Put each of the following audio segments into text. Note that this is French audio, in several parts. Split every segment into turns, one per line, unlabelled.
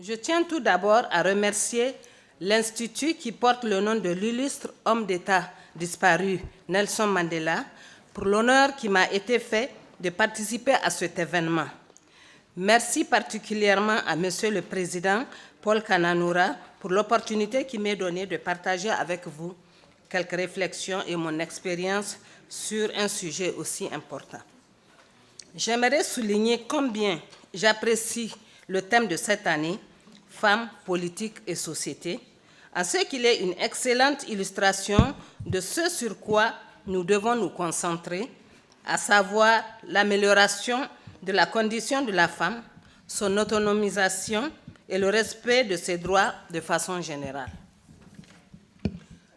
Je tiens tout d'abord à remercier l'Institut qui porte le nom de l'illustre homme d'État disparu Nelson Mandela pour l'honneur qui m'a été fait de participer à cet événement. Merci particulièrement à Monsieur le Président Paul Kananura pour l'opportunité qui m'est donnée de partager avec vous quelques réflexions et mon expérience sur un sujet aussi important. J'aimerais souligner combien j'apprécie le thème de cette année, Femmes, politique et société, en ce qu'il est une excellente illustration de ce sur quoi nous devons nous concentrer, à savoir l'amélioration de la condition de la femme, son autonomisation et le respect de ses droits de façon générale.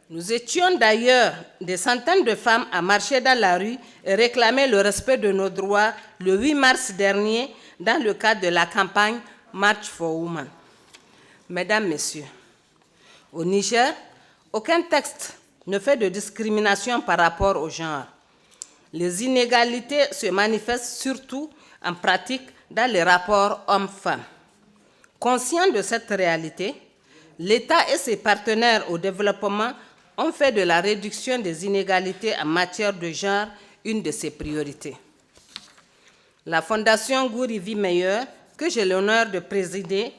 Nous étions d'ailleurs des centaines de femmes à marcher dans la rue et réclamer le respect de nos droits le 8 mars dernier dans le cadre de la campagne March for Women. Mesdames, Messieurs, au Niger, aucun texte ne fait de discrimination par rapport au genre. Les inégalités se manifestent surtout en pratique dans les rapports hommes-femmes. Conscient de cette réalité, l'État et ses partenaires au développement ont fait de la réduction des inégalités en matière de genre une de ses priorités. La Fondation Guri Vie Meilleure, que j'ai l'honneur de présider,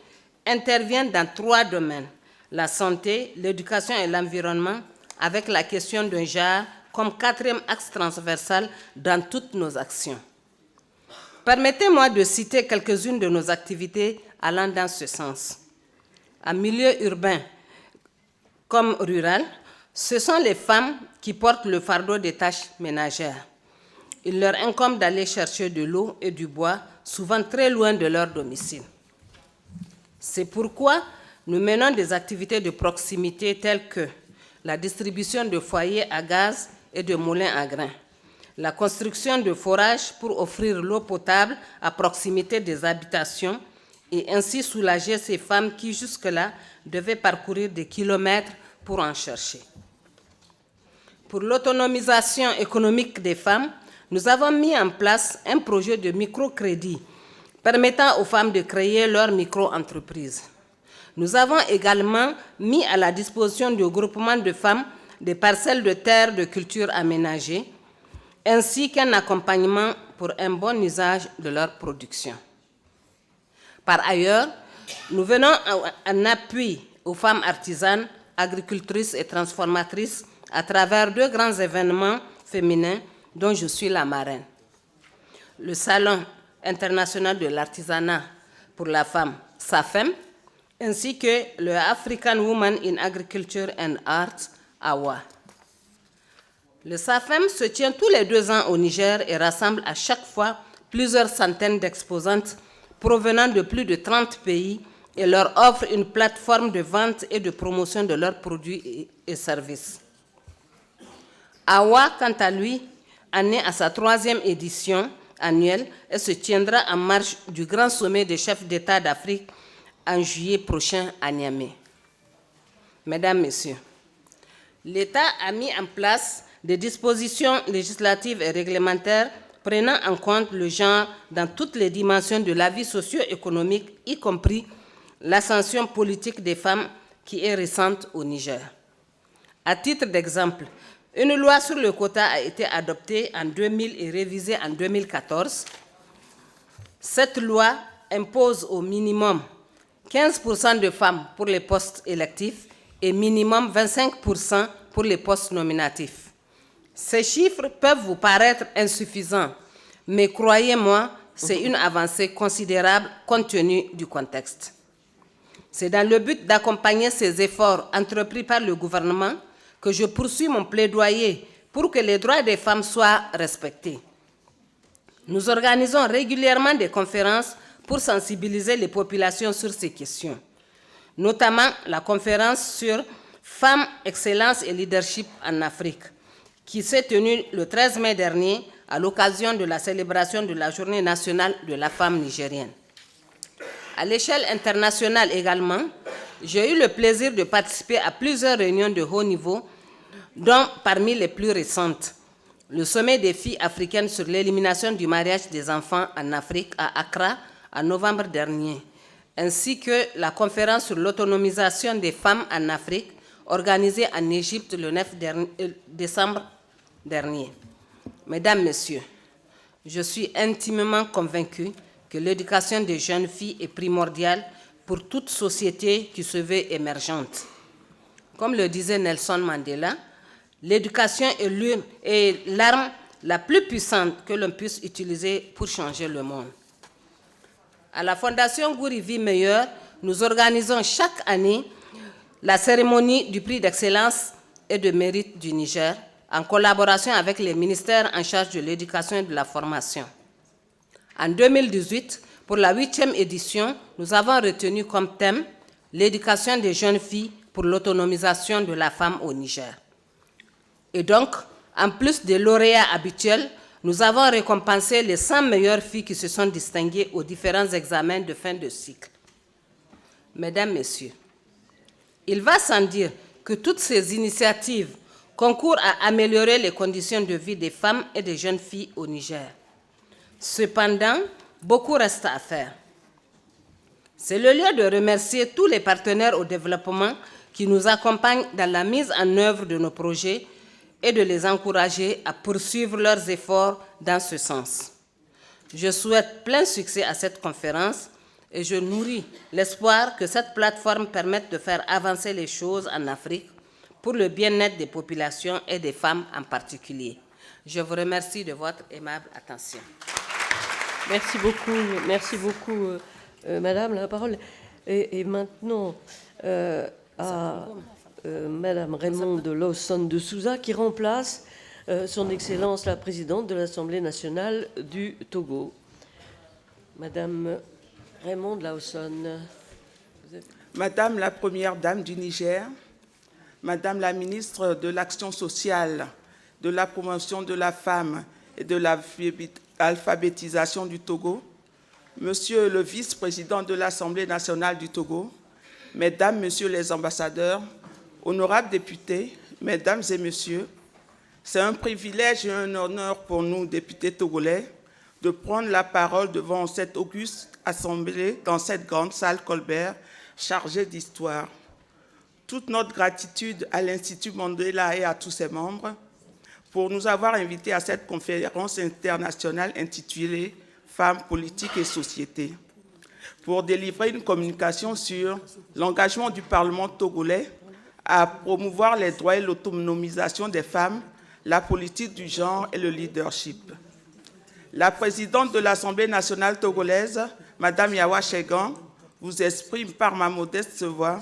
intervient dans 3 domaines, la santé, l'éducation et l'environnement, avec la question d'un genre comme 4e axe transversal dans toutes nos actions. Permettez-moi de citer quelques-unes de nos activités allant dans ce sens. En milieu urbain comme rural, ce sont les femmes qui portent le fardeau des tâches ménagères. Il leur incombe d'aller chercher de l'eau et du bois, souvent très loin de leur domicile. C'est pourquoi nous menons des activités de proximité telles que la distribution de foyers à gaz et de moulins à grains, la construction de forages pour offrir l'eau potable à proximité des habitations et ainsi soulager ces femmes qui jusque-là devaient parcourir des kilomètres pour en chercher. Pour l'autonomisation économique des femmes, nous avons mis en place un projet de microcrédit permettant aux femmes de créer leur micro-entreprise. Nous avons également mis à la disposition du groupement de femmes des parcelles de terres de culture aménagées, ainsi qu'un accompagnement pour un bon usage de leur production. Par ailleurs, nous venons en appui aux femmes artisanes, agricultrices et transformatrices à travers 2 grands événements féminins dont je suis la marraine. Le Salon international de l'artisanat pour la femme, SAFEM, ainsi que le African Women in Agriculture and Arts, AWA. Le SAFEM se tient tous les 2 ans au Niger et rassemble à chaque fois plusieurs centaines d'exposantes provenant de plus de 30 pays et leur offre une plateforme de vente et de promotion de leurs produits et services. AWA, quant à lui, en est à sa 3e édition annuelle et se tiendra en marge du grand sommet des chefs d'État d'Afrique en juillet prochain à Niamey. Mesdames, Messieurs, l'État a mis en place des dispositions législatives et réglementaires prenant en compte le genre dans toutes les dimensions de la vie socio-économique, y compris l'ascension politique des femmes qui est récente au Niger. À titre d'exemple, une loi sur le quota a été adoptée en 2000 et révisée en 2014. Cette loi impose au minimum 15% de femmes pour les postes électifs et minimum 25% pour les postes nominatifs. Ces chiffres peuvent vous paraître insuffisants, mais croyez-moi, c'est une avancée considérable compte tenu du contexte. C'est dans le but d'accompagner ces efforts entrepris par le gouvernement que je poursuis mon plaidoyer pour que les droits des femmes soient respectés. Nous organisons régulièrement des conférences pour sensibiliser les populations sur ces questions, notamment la conférence sur Femmes, Excellence et Leadership en Afrique, qui s'est tenue le 13 mai dernier à l'occasion de la célébration de la Journée nationale de la femme nigérienne. À l'échelle internationale également, j'ai eu le plaisir de participer à plusieurs réunions de haut niveau, dont parmi les plus récentes, le sommet des filles africaines sur l'élimination du mariage des enfants en Afrique à Accra en novembre dernier, ainsi que la conférence sur l'autonomisation des femmes en Afrique, organisée en Égypte le 9 décembre dernier. Mesdames, Messieurs, je suis intimement convaincue que l'éducation des jeunes filles est primordiale pour toute société qui se veut émergente. Comme le disait Nelson Mandela, l'éducation est l'arme la plus puissante que l'on puisse utiliser pour changer le monde. À la Fondation Guri Vie Meilleure, nous organisons chaque année la cérémonie du prix d'excellence et de mérite du Niger, en collaboration avec les ministères en charge de l'éducation et de la formation. En 2018, pour la 8e édition, nous avons retenu comme thème l'éducation des jeunes filles pour l'autonomisation de la femme au Niger. Et donc, en plus des lauréats habituels, nous avons récompensé les 100 meilleures filles qui se sont distinguées aux différents examens de fin de cycle. Mesdames, Messieurs, il va sans dire que toutes ces initiatives concourent à améliorer les conditions de vie des femmes et des jeunes filles au Niger. Cependant, beaucoup reste à faire. C'est le lieu de remercier tous les partenaires au développement qui nous accompagnent dans la mise en œuvre de nos projets et de les encourager à poursuivre leurs efforts dans ce sens. Je souhaite plein succès à cette conférence et je nourris l'espoir que cette plateforme permette de faire avancer les choses en Afrique pour le bien-être des populations et des femmes en particulier. Je vous remercie de votre aimable attention.
Merci beaucoup, Madame. La parole est maintenant à Madame Raymonde Lawson de Souza, qui remplace Son Excellence la Présidente de l'Assemblée nationale du Togo. Madame Raymonde Lawson.
Madame la Première Dame du Niger, Madame la Ministre de l'Action sociale, de la promotion de la femme et de l'alphabétisation du Togo, Monsieur le Vice-président de l'Assemblée nationale du Togo, Mesdames, Messieurs les ambassadeurs, honorables députés, Mesdames et Messieurs, c'est un privilège et un honneur pour nous, députés togolais, de prendre la parole devant cette auguste assemblée dans cette grande salle Colbert chargée d'histoire. Toute notre gratitude à l'Institut Mandela et à tous ses membres pour nous avoir invités à cette conférence internationale intitulée « Femmes, politiques et société » pour délivrer une communication sur l'engagement du Parlement togolais à promouvoir les droits et l'autonomisation des femmes, la politique du genre et le leadership. La présidente de l'Assemblée nationale togolaise, Madame Yawa Chegan, vous exprime par ma modeste voix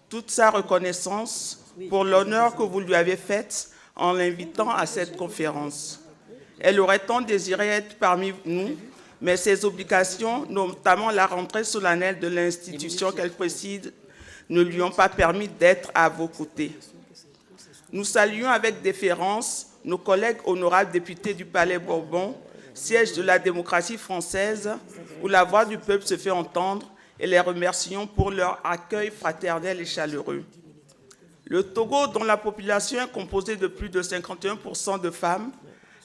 toute sa reconnaissance pour l'honneur que vous lui avez fait en l'invitant à cette conférence. Elle aurait tant désiré être parmi nous, mais ses obligations, notamment la rentrée solennelle de l'institution qu'elle préside, ne lui ont pas permis d'être à vos côtés. Nous saluons avec déférence nos collègues honorables députés du Palais Bourbon, siège de la démocratie française, où la voix du peuple se fait entendre, et les remercions pour leur accueil fraternel et chaleureux. Le Togo, dont la population est composée de plus de 51% de femmes,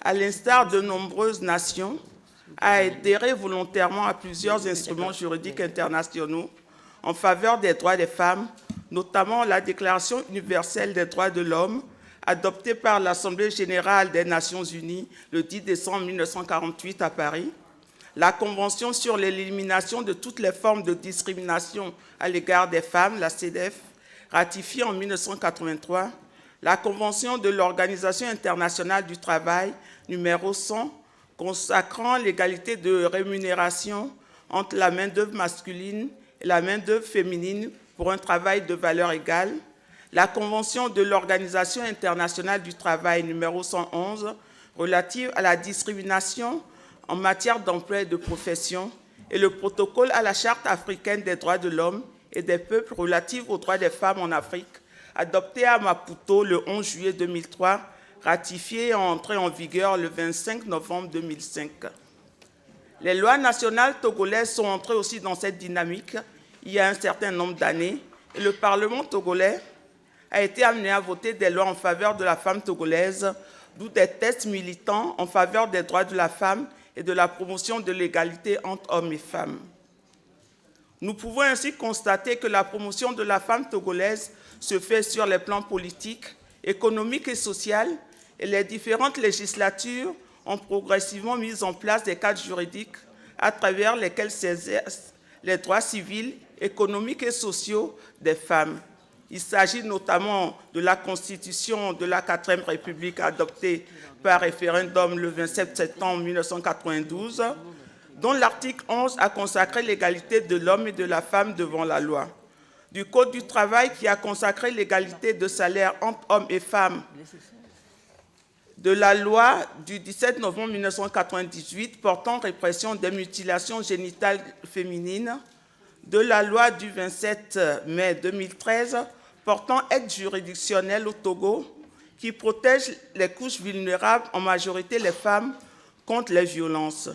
à l'instar de nombreuses nations, a adhéré volontairement à plusieurs instruments juridiques internationaux en faveur des droits des femmes, notamment la Déclaration universelle des droits de l'homme, adoptée par l'Assemblée générale des Nations unies le 10 décembre 1948 à Paris, la Convention sur l'élimination de toutes les formes de discrimination à l'égard des femmes, la CEDEF, ratifiée en 1983, la Convention de l'Organisation internationale du travail numéro 100, consacrant l'égalité de rémunération entre la main-d'œuvre masculine et la main-d'œuvre féminine pour un travail de valeur égale, la Convention de l'Organisation internationale du travail numéro 111, relative à la discrimination en matière d'emploi et de profession, et le protocole à la Charte africaine des droits de l'homme et des peuples relative aux droits des femmes en Afrique, adopté à Maputo le 11 juillet 2003, ratifié et entré en vigueur le 25 novembre 2005. Les lois nationales togolaises sont entrées aussi dans cette dynamique il y a un certain nombre d'années, et le Parlement togolais a été amené à voter des lois en faveur de la femme togolaise, d'où des textes militants en faveur des droits de la femme et de la promotion de l'égalité entre hommes et femmes. Nous pouvons ainsi constater que la promotion de la femme togolaise se fait sur les plans politiques, économiques et social, et les différentes législatures ont progressivement mis en place des cadres juridiques à travers lesquels s'exercent les droits civils, économiques et sociaux des femmes. Il s'agit notamment de la Constitution de la 4e République adoptée par référendum le 27 septembre 1992, dont l'article 11 a consacré l'égalité de l'homme et de la femme devant la loi, du Code du travail qui a consacré l'égalité de salaire entre hommes et femmes, de la loi du 17 novembre 1998 portant répression des mutilations génitales féminines, de la loi du 27 mai 2013 portant aide juridictionnelle au Togo qui protège les couches vulnérables, en majorité les femmes, contre les violences.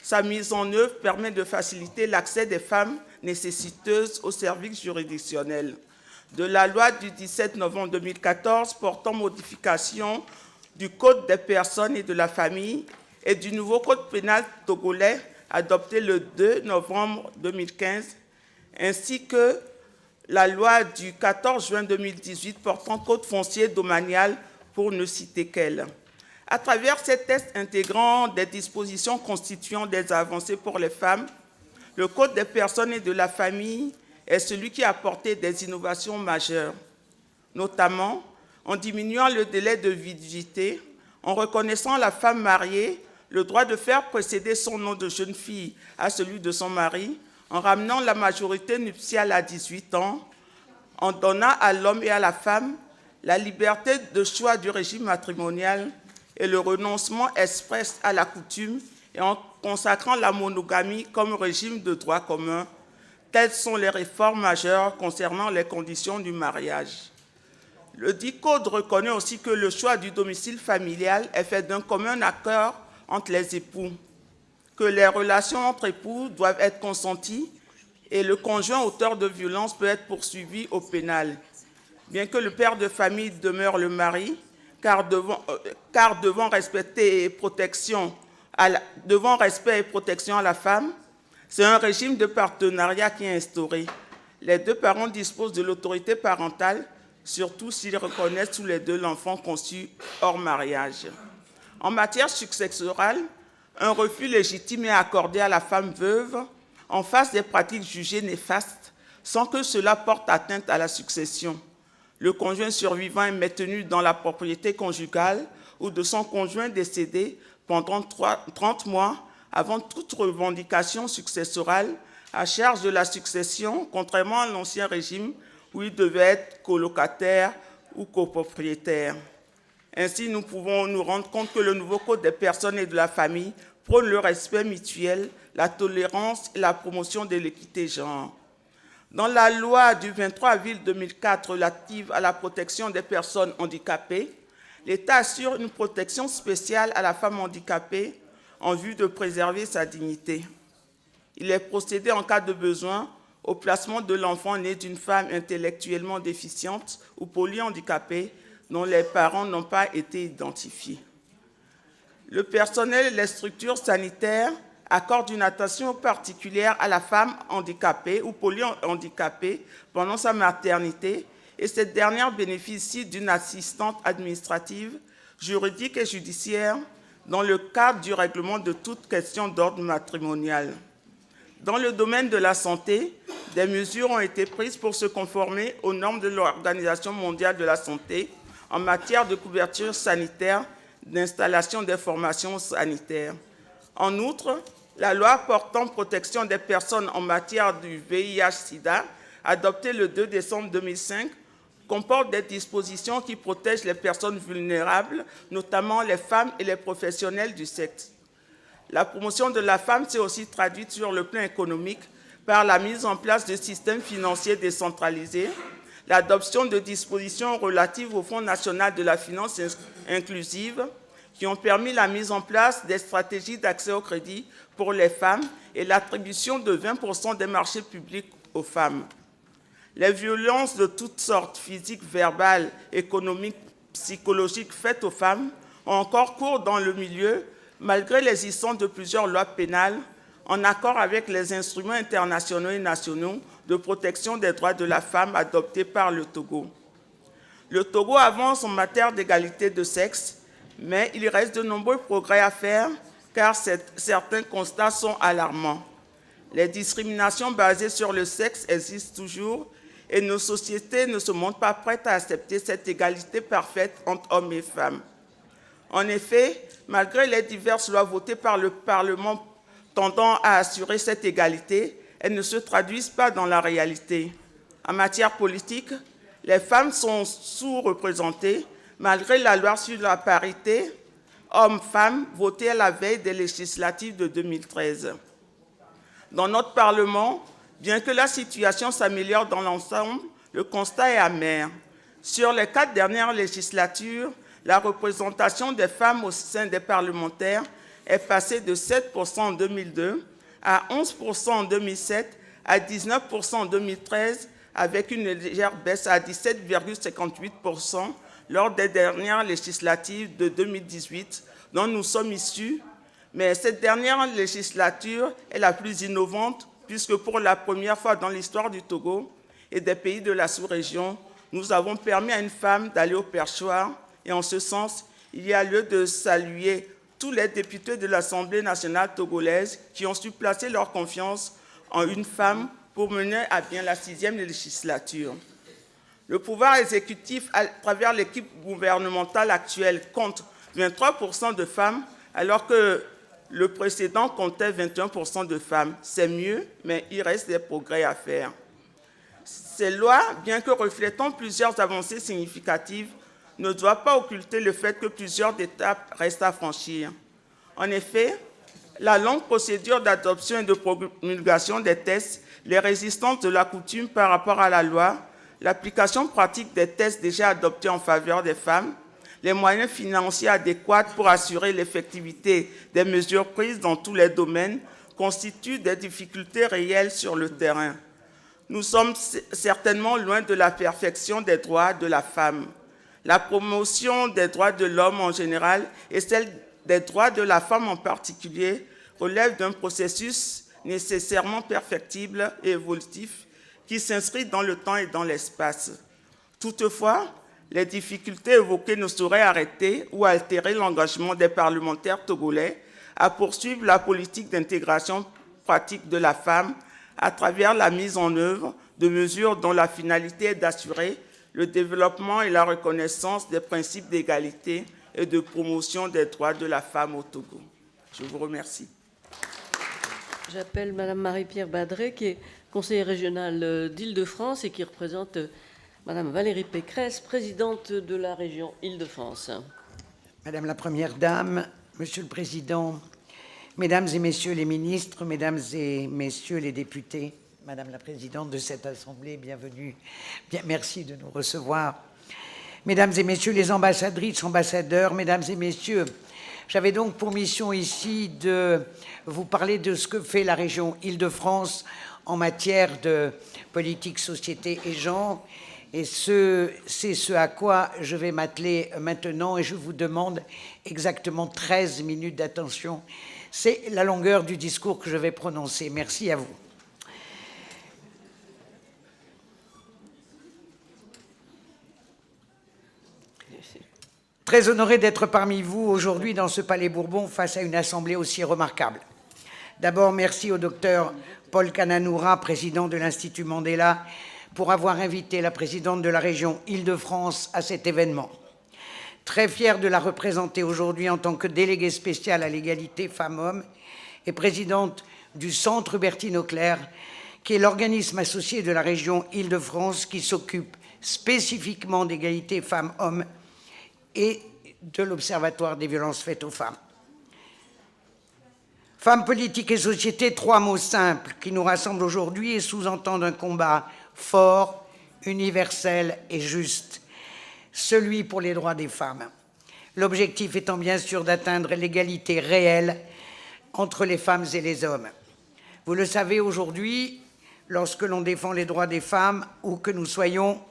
Sa mise en œuvre permet de faciliter l'accès des femmes nécessiteuses aux services juridictionnels. De la loi du 17 novembre 2014 portant modification du Code des personnes et de la famille et du nouveau Code pénal togolais adopté le 2 novembre 2015, ainsi que la loi du 14 juin 2018 portant Code foncier domanial, pour ne citer qu'elle. À travers ces textes intégrant des dispositions constituant des avancées pour les femmes, le Code des personnes et de la famille est celui qui a apporté des innovations majeures, notamment en diminuant le délai de viduité, en reconnaissant à la femme mariée le droit de faire précéder son nom de jeune fille à celui de son mari, en ramenant la majorité nuptiale à 18 ans, en donnant à l'homme et à la femme la liberté de choix du régime matrimonial et le renoncement express à la coutume, et en consacrant la monogamie comme régime de droit commun. Telles sont les réformes majeures concernant les conditions du mariage. Le dit Code reconnaît aussi que le choix du domicile familial est fait d'un commun accord entre les époux, que les relations entre époux doivent être consenties et le conjoint auteur de violence peut être poursuivi au pénal. Bien que le père de famille demeure le mari, car devant respect et protection à la femme, c'est un régime de partenariat qui est instauré. Les deux parents disposent de l'autorité parentale, surtout s'ils reconnaissent tous les deux l'enfant conçu hors mariage. En matière successorale, un refus légitime est accordé à la femme veuve en face des pratiques jugées néfastes, sans que cela porte atteinte à la succession. Le conjoint survivant est maintenu dans la propriété conjugale ou de son conjoint décédé pendant 30 mois avant toute revendication successorale à charge de la succession, contrairement à l'ancien régime où il devait être colocataire ou copropriétaire. Ainsi, nous pouvons nous rendre compte que le nouveau Code des personnes et de la famille prône le respect mutuel, la tolérance et la promotion de l'équité genre. Dans la loi du 23 avril 2004 relative à la protection des personnes handicapées, l'État assure une protection spéciale à la femme handicapée en vue de préserver sa dignité. Il est procédé en cas de besoin au placement de l'enfant né d'une femme intellectuellement déficiente ou polyhandicapée dont les parents n'ont pas été identifiés. Le personnel et les structures sanitaires accordent une attention particulière à la femme handicapée ou polyhandicapée pendant sa maternité, et cette dernière bénéficie d'une assistante administrative, juridique et judiciaire dans le cadre du règlement de toute question d'ordre matrimonial. Dans le domaine de la santé, des mesures ont été prises pour se conformer aux normes de l'Organisation mondiale de la santé en matière de couverture sanitaire, d'installation des formations sanitaires. En outre, la loi portant protection des personnes en matière du VIH-Sida, adoptée le 2 décembre 2005, comporte des dispositions qui protègent les personnes vulnérables, notamment les femmes et les professionnels du sexe. La promotion de la femme s'est aussi traduite sur le plan économique par la mise en place de systèmes financiers décentralisés, l'adoption de dispositions relatives au Fonds national de la finance inclusive qui ont permis la mise en place des stratégies d'accès au crédit pour les femmes et l'attribution de 20% des marchés publics aux femmes. Les violences de toutes sortes, physiques, verbales, économiques, psychologiques, faites aux femmes ont encore cours dans le milieu, malgré l'existence de plusieurs lois pénales, en accord avec les instruments internationaux et nationaux de protection des droits de la femme adoptés par le Togo. Le Togo avance en matière d'égalité de sexe, mais il reste de nombreux progrès à faire car certains constats sont alarmants. Les discriminations basées sur le sexe existent toujours et nos sociétés ne se montrent pas prêtes à accepter cette égalité parfaite entre hommes et femmes. En effet, malgré les diverses lois votées par le Parlement tendant à assurer cette égalité, elles ne se traduisent pas dans la réalité. En matière politique, les femmes sont sous-représentées malgré la loi sur la parité hommes-femmes votée à la veille des législatives de 2013. Dans notre Parlement, bien que la situation s'améliore dans l'ensemble, le constat est amer. Sur les 4 dernières législatures, la représentation des femmes au sein des parlementaires est passée de 7% en 2002 à 11% en 2007, à 19% en 2013, avec une légère baisse à 17,58% lors des dernières législatives de 2018, dont nous sommes issus. Mais cette dernière législature est la plus innovante, puisque pour la première fois dans l'histoire du Togo et des pays de la sous-région, nous avons permis à une femme d'aller au perchoir. Et en ce sens, il y a lieu de saluer tous les députés de l'Assemblée nationale togolaise qui ont su placer leur confiance en une femme pour mener à bien la 6e législature. Le pouvoir exécutif, à travers l'équipe gouvernementale actuelle, compte 23% de femmes, alors que le précédent comptait 21% de femmes. C'est mieux, mais il reste des progrès à faire. Ces lois, bien que reflétant plusieurs avancées significatives, ne doivent pas occulter le fait que plusieurs étapes restent à franchir. En effet, la longue procédure d'adoption et de promulgation des tests, les résistances de la coutume par rapport à la loi, l'application pratique des tests déjà adoptés en faveur des femmes, les moyens financiers adéquats pour assurer l'effectivité des mesures prises dans tous les domaines constituent des difficultés réelles sur le terrain. Nous sommes certainement loin de la perfection des droits de la femme. La promotion des droits de l'homme en général et celle des droits de la femme en particulier relève d'un processus nécessairement perfectible et évolutif qui s'inscrit dans le temps et dans l'espace. Toutefois, les difficultés évoquées ne sauraient arrêter ou altérer l'engagement des parlementaires togolais à poursuivre la politique d'intégration pratique de la femme à travers la mise en œuvre de mesures dont la finalité est d'assurer le développement et la reconnaissance des principes d'égalité et de promotion des droits de la femme au Togo. Je vous remercie.
J'appelle Madame Marie-Pierre Badré, qui est conseillère régionale d'Île-de-France et qui représente Madame Valérie Pécresse, présidente de la région Île-de-France.
Madame la Première Dame, Monsieur le Président, Mesdames et Messieurs les ministres, Mesdames et Messieurs les députés, Madame la Présidente de cette Assemblée, bienvenue. Bien, merci de nous recevoir. Mesdames et Messieurs les ambassadrices, ambassadeurs, Mesdames et Messieurs, j'avais donc pour mission ici de vous parler de ce que fait la région Île-de-France en matière de politique, société et genre. Et c'est ce à quoi je vais m'atteler maintenant et je vous demande exactement 13 minutes d'attention. C'est la longueur du discours que je vais prononcer. Merci à vous. Très honoré d'être parmi vous aujourd'hui dans ce Palais Bourbon face à une assemblée aussi remarquable. D'abord, merci au docteur Paul Kananoura, président de l'Institut Mandela, pour avoir invité la présidente de la région Île-de-France à cet événement. Très fière de la représenter aujourd'hui en tant que déléguée spéciale à l'égalité femmes-hommes et présidente du Centre Hubertine Auclair, qui est l'organisme associé de la région Île-de-France qui s'occupe spécifiquement d'égalité femmes-hommes et de l'Observatoire des violences faites aux femmes. Femmes, politique et société, 3 mots simples qui nous rassemblent aujourd'hui et sous-entendent un combat fort, universel et juste, celui pour les droits des femmes. L'objectif étant bien sûr d'atteindre l'égalité réelle entre les femmes et les hommes. Vous le savez, aujourd'hui, lorsque l'on défend les droits des femmes, où que nous soyons,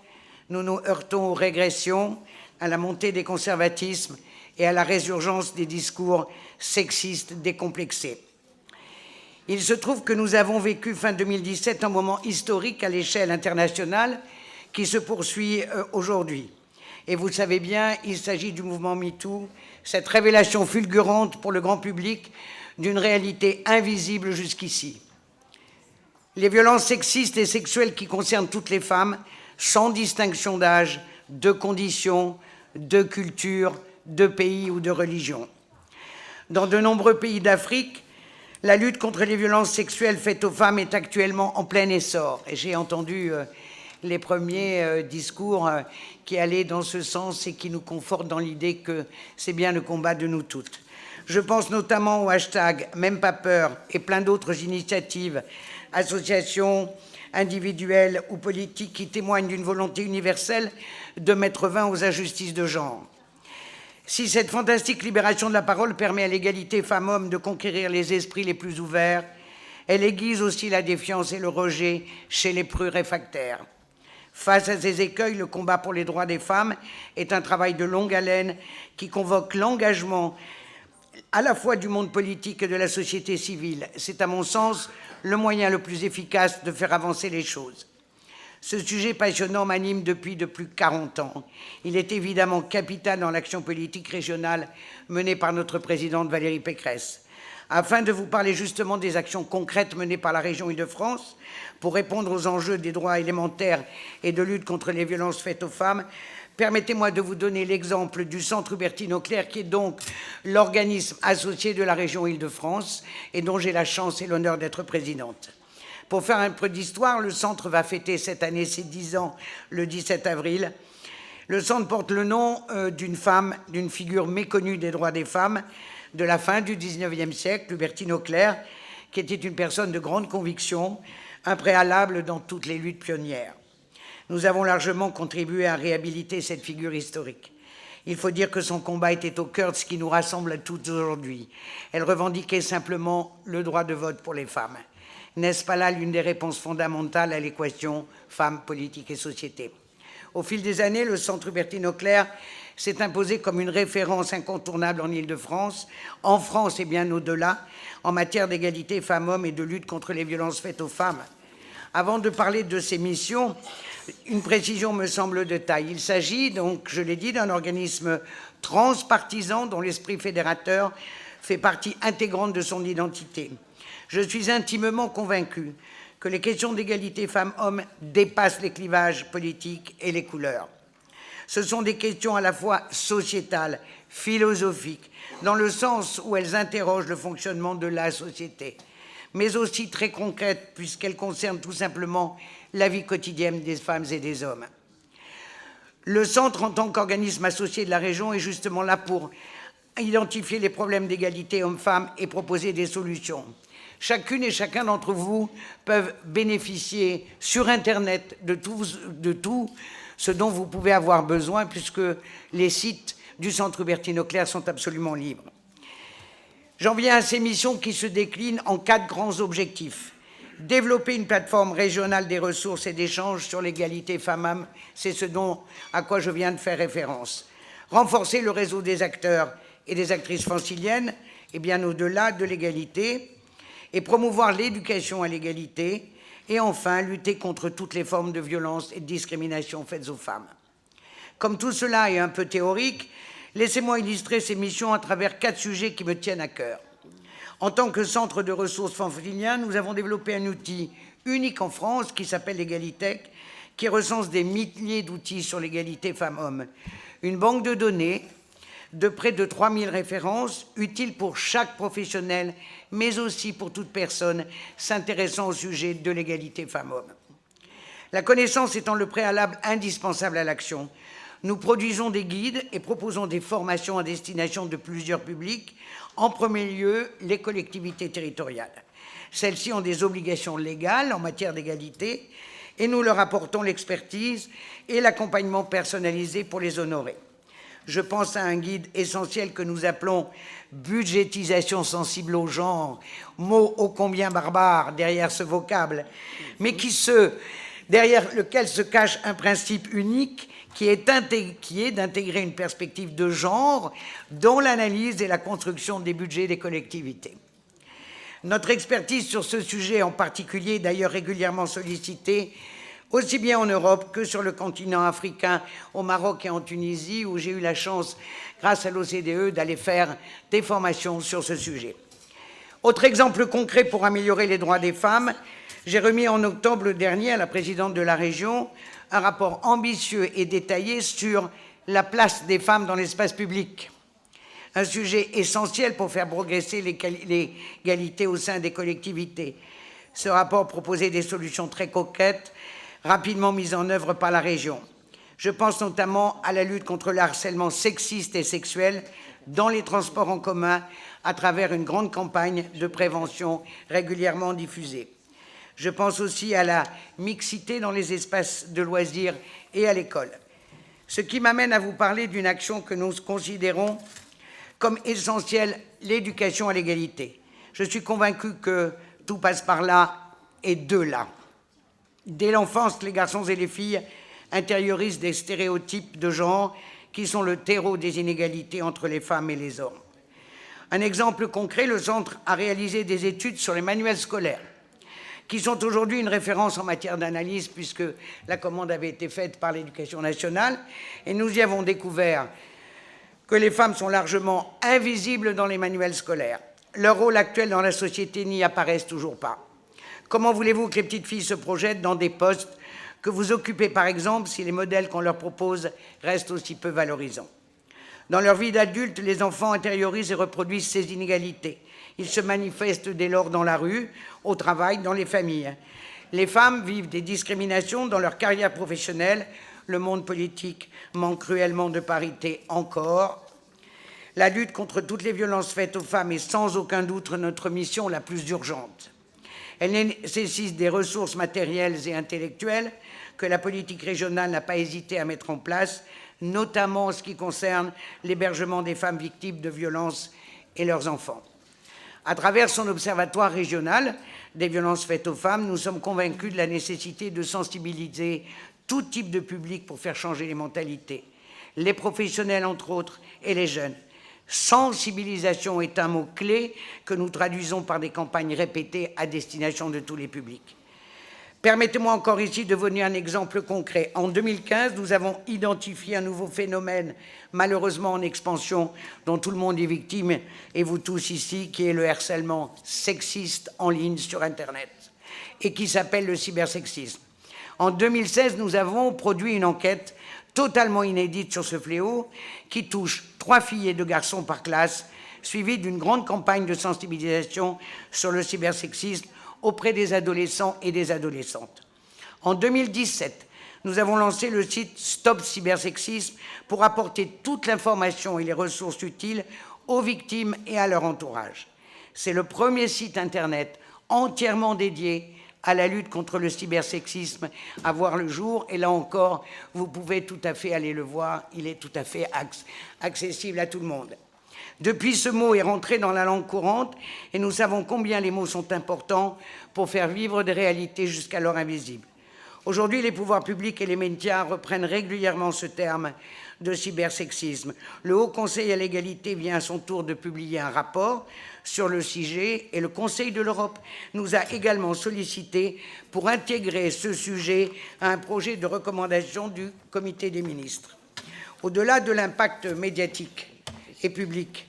nous nous heurtons aux régressions, à la montée des conservatismes et à la résurgence des discours sexistes décomplexés. Il se trouve que nous avons vécu fin 2017 un moment historique à l'échelle internationale qui se poursuit aujourd'hui. Et vous le savez bien, il s'agit du mouvement MeToo, cette révélation fulgurante pour le grand public d'une réalité invisible jusqu'ici. Les violences sexistes et sexuelles qui concernent toutes les femmes, sans distinction d'âge, de conditions, de culture, de pays ou de religion. Dans de nombreux pays d'Afrique, la lutte contre les violences sexuelles faites aux femmes est actuellement en plein essor. Et j'ai entendu les premiers discours qui allaient dans ce sens et qui nous confortent dans l'idée que c'est bien le combat de nous toutes. Je pense notamment au hashtag Même pas peur et plein d'autres initiatives, associations individuelles ou politiques qui témoignent d'une volonté universelle de mettre fin aux injustices de genre. Si cette fantastique libération de la parole permet à l'égalité femmes-hommes de conquérir les esprits les plus ouverts, elle aiguise aussi la défiance et le rejet chez les plus réfractaires. Face à ces écueils, le combat pour les droits des femmes est un travail de longue haleine qui convoque l'engagement à la fois du monde politique et de la société civile. C'est à mon sens le moyen le plus efficace de faire avancer les choses. Ce sujet passionnant m'anime depuis de plus de 40 ans. Il est évidemment capital dans l'action politique régionale menée par notre présidente Valérie Pécresse. Afin de vous parler justement des actions concrètes menées par la région Île-de-France pour répondre aux enjeux des droits élémentaires et de lutte contre les violences faites aux femmes, permettez-moi de vous donner l'exemple du Centre Hubertine Auclert, qui est donc l'organisme associé de la région Île-de-France et dont j'ai la chance et l'honneur d'être présidente. Pour faire un peu d'histoire, le centre va fêter cette année ses 10 ans le 17 avril. Le centre porte le nom d'une femme, d'une figure méconnue des droits des femmes de la fin du XIXe siècle, Hubertine Auclert, qui était une personne de grande conviction, un préalable dans toutes les luttes pionnières. Nous avons largement contribué à réhabiliter cette figure historique. Il faut dire que son combat était au cœur de ce qui nous rassemble à toutes aujourd'hui. Elle revendiquait simplement le droit de vote pour les femmes. N'est-ce pas là l'une des réponses fondamentales à l'équation femmes, politique et société? Au fil des années, le Centre Hubertine Auclert s'est imposé comme une référence incontournable en Île-de-France, en France et bien au-delà, en matière d'égalité femmes-hommes et de lutte contre les violences faites aux femmes. Avant de parler de ces missions, une précision me semble de taille. Il s'agit donc, je l'ai dit, d'un organisme transpartisan dont l'esprit fédérateur fait partie intégrante de son identité. Je suis intimement convaincu que les questions d'égalité femmes-hommes dépassent les clivages politiques et les couleurs. Ce sont des questions à la fois sociétales, philosophiques, dans le sens où elles interrogent le fonctionnement de la société, mais aussi très concrètes puisqu'elles concernent tout simplement la vie quotidienne des femmes et des hommes. Le centre, en tant qu'organisme associé de la région, est justement là pour identifier les problèmes d'égalité hommes-femmes et proposer des solutions. Chacune et chacun d'entre vous peuvent bénéficier sur Internet de tout ce dont vous pouvez avoir besoin, puisque les sites du Centre Hubertine Auclert sont absolument libres. J'en viens à ces missions qui se déclinent en 4 grands objectifs. Développer une plateforme régionale des ressources et d'échanges sur l'égalité femmes-hommes, c'est ce à quoi je viens de faire référence. Renforcer le réseau des acteurs et des actrices franciliennes, et bien au-delà de l'égalité, et promouvoir l'éducation à l'égalité, et enfin lutter contre toutes les formes de violence et de discrimination faites aux femmes. Comme tout cela est un peu théorique, laissez-moi illustrer ces missions à travers 4 sujets qui me tiennent à cœur. En tant que centre de ressources francilien, nous avons développé un outil unique en France qui s'appelle Egalitech, qui recense des milliers d'outils sur l'égalité femmes-hommes. Une banque de données de près de 3000 références, utiles pour chaque professionnel, mais aussi pour toute personne s'intéressant au sujet de l'égalité femmes-hommes. La connaissance étant le préalable indispensable à l'action, nous produisons des guides et proposons des formations à destination de plusieurs publics, en premier lieu les collectivités territoriales. Celles-ci ont des obligations légales en matière d'égalité et nous leur apportons l'expertise et l'accompagnement personnalisé pour les honorer. Je pense à un guide essentiel que nous appelons « budgétisation sensible au genre », mot ô combien barbare derrière ce vocable, mais derrière lequel se cache un principe unique qui est d'intégrer une perspective de genre dans l'analyse et la construction des budgets des collectivités. Notre expertise sur ce sujet en particulier est d'ailleurs régulièrement sollicitée, aussi bien en Europe que sur le continent africain, au Maroc et en Tunisie, où j'ai eu la chance, grâce à l'OCDE, d'aller faire des formations sur ce sujet. Autre exemple concret pour améliorer les droits des femmes, j'ai remis en octobre dernier à la présidente de la région un rapport ambitieux et détaillé sur la place des femmes dans l'espace public. Un sujet essentiel pour faire progresser l'égalité au sein des collectivités. Ce rapport proposait des solutions très coquettes, rapidement mises en œuvre par la région. Je pense notamment à la lutte contre le harcèlement sexiste et sexuel dans les transports en commun à travers une grande campagne de prévention régulièrement diffusée. Je pense aussi à la mixité dans les espaces de loisirs et à l'école. Ce qui m'amène à vous parler d'une action que nous considérons comme essentielle, l'éducation à l'égalité. Je suis convaincu que tout passe par là et de là. Dès l'enfance, les garçons et les filles intériorisent des stéréotypes de genre qui sont le terreau des inégalités entre les femmes et les hommes. Un exemple concret, le Centre a réalisé des études sur les manuels scolaires, qui sont aujourd'hui une référence en matière d'analyse, puisque la commande avait été faite par l'Éducation nationale, et nous y avons découvert que les femmes sont largement invisibles dans les manuels scolaires. Leur rôle actuel dans la société n'y apparaissent toujours pas. Comment voulez-vous que les petites filles se projettent dans des postes que vous occupez, par exemple, si les modèles qu'on leur propose restent aussi peu valorisants? Dans leur vie d'adulte, les enfants intériorisent et reproduisent ces inégalités. Ils se manifestent dès lors dans la rue, au travail, dans les familles. Les femmes vivent des discriminations dans leur carrière professionnelle. Le monde politique manque cruellement de parité encore. La lutte contre toutes les violences faites aux femmes est sans aucun doute notre mission la plus urgente. Elle nécessite des ressources matérielles et intellectuelles que la politique régionale n'a pas hésité à mettre en place, notamment en ce qui concerne l'hébergement des femmes victimes de violences et leurs enfants. À travers son observatoire régional des violences faites aux femmes, nous sommes convaincus de la nécessité de sensibiliser tout type de public pour faire changer les mentalités, les professionnels entre autres et les jeunes. Sensibilisation est un mot-clé que nous traduisons par des campagnes répétées à destination de tous les publics. Permettez-moi encore ici de donner un exemple concret. En 2015, nous avons identifié un nouveau phénomène, malheureusement en expansion, dont tout le monde est victime, et vous tous ici, qui est le harcèlement sexiste en ligne sur Internet, et qui s'appelle le cybersexisme. En 2016, nous avons produit une enquête totalement inédite sur ce fléau, qui touche 3 filles et 2 garçons par classe, suivie d'une grande campagne de sensibilisation sur le cybersexisme auprès des adolescents et des adolescentes. En 2017, nous avons lancé le site Stop Cybersexisme pour apporter toute l'information et les ressources utiles aux victimes et à leur entourage. C'est le premier site Internet entièrement dédié à la lutte contre le cybersexisme à voir le jour. Et là encore, vous pouvez tout à fait aller le voir, il est tout à fait accessible à tout le monde. Depuis, ce mot est rentré dans la langue courante et nous savons combien les mots sont importants pour faire vivre des réalités jusqu'alors invisibles. Aujourd'hui, les pouvoirs publics et les médias reprennent régulièrement ce terme de cybersexisme. Le Haut Conseil à l'égalité vient à son tour de publier un rapport sur le sujet et le Conseil de l'Europe nous a également sollicité pour intégrer ce sujet à un projet de recommandation du Comité des ministres. Au-delà de l'impact médiatique et public,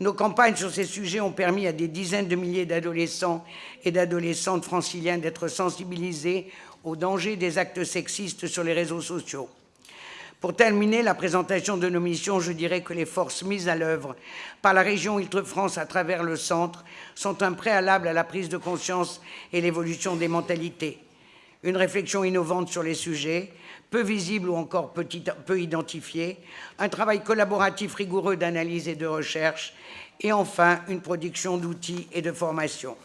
nos campagnes sur ces sujets ont permis à des dizaines de milliers d'adolescents et d'adolescentes franciliens d'être sensibilisés aux dangers des actes sexistes sur les réseaux sociaux. Pour terminer la présentation de nos missions, je dirais que les forces mises à l'œuvre par la région Île-de-France à travers le centre sont un préalable à la prise de conscience et l'évolution des mentalités. Une réflexion innovante sur les sujets, peu visible ou encore peu identifiée, un travail collaboratif rigoureux d'analyse et de recherche, et enfin une production d'outils et de formation.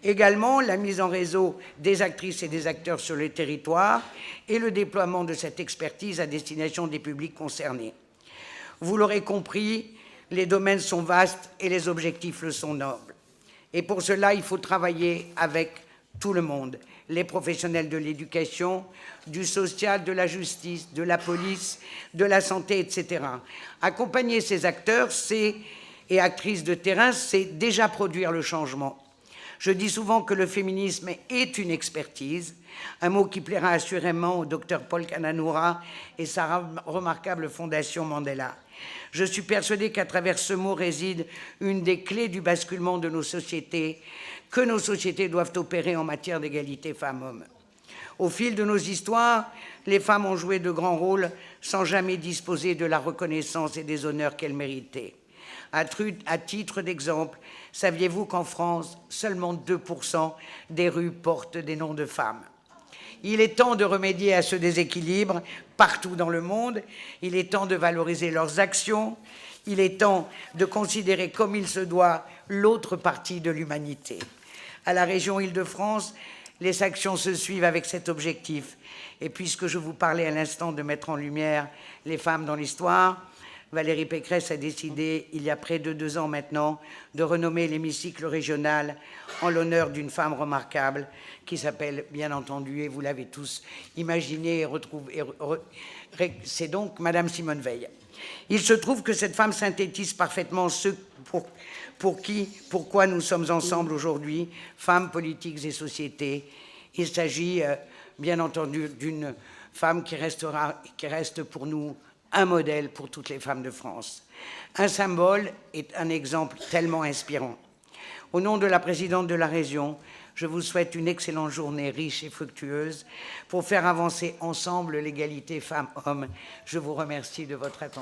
Également, la mise en réseau des actrices et des acteurs sur le territoire et le déploiement de cette expertise à destination des publics concernés. Vous l'aurez compris, les domaines sont vastes et les objectifs le sont nobles. Et pour cela, il faut travailler avec tout le monde, les professionnels de l'éducation, du social, de la justice, de la police, de la santé, etc. Accompagner ces acteurs et actrices de terrain, c'est déjà produire le changement. Je dis souvent que le féminisme est une expertise, un mot qui plaira assurément au docteur Paul Kananoura et sa remarquable fondation Mandela. Je suis persuadée qu'à travers ce mot réside une des clés du basculement de nos sociétés, que nos sociétés doivent opérer en matière d'égalité femmes-hommes. Au fil de nos histoires, les femmes ont joué de grands rôles sans jamais disposer de la reconnaissance et des honneurs qu'elles méritaient. À titre d'exemple, saviez-vous qu'en France, seulement 2% des rues portent des noms de femmes? Il est temps de remédier à ce déséquilibre partout dans le monde. Il est temps de valoriser leurs actions. Il est temps de considérer comme il se doit l'autre partie de l'humanité. À la région Île-de-France, les actions se suivent avec cet objectif. Et puisque je vous parlais à l'instant de mettre en lumière les femmes dans l'histoire, Valérie Pécresse a décidé, il y a près de 2 ans maintenant, de renommer l'hémicycle régional en l'honneur d'une femme remarquable qui s'appelle, bien entendu, et vous l'avez tous imaginé et retrouvé, c'est donc Madame Simone Veil. Il se trouve que cette femme synthétise parfaitement ce pourquoi nous sommes ensemble aujourd'hui, femmes, politiques et sociétés. Il s'agit, bien entendu, d'une femme qui reste pour nous un modèle pour toutes les femmes de France. Un symbole et un exemple tellement inspirant. Au nom de la présidente de la région, je vous souhaite une excellente journée riche et fructueuse pour faire avancer ensemble l'égalité femmes-hommes. Je vous remercie de votre attention.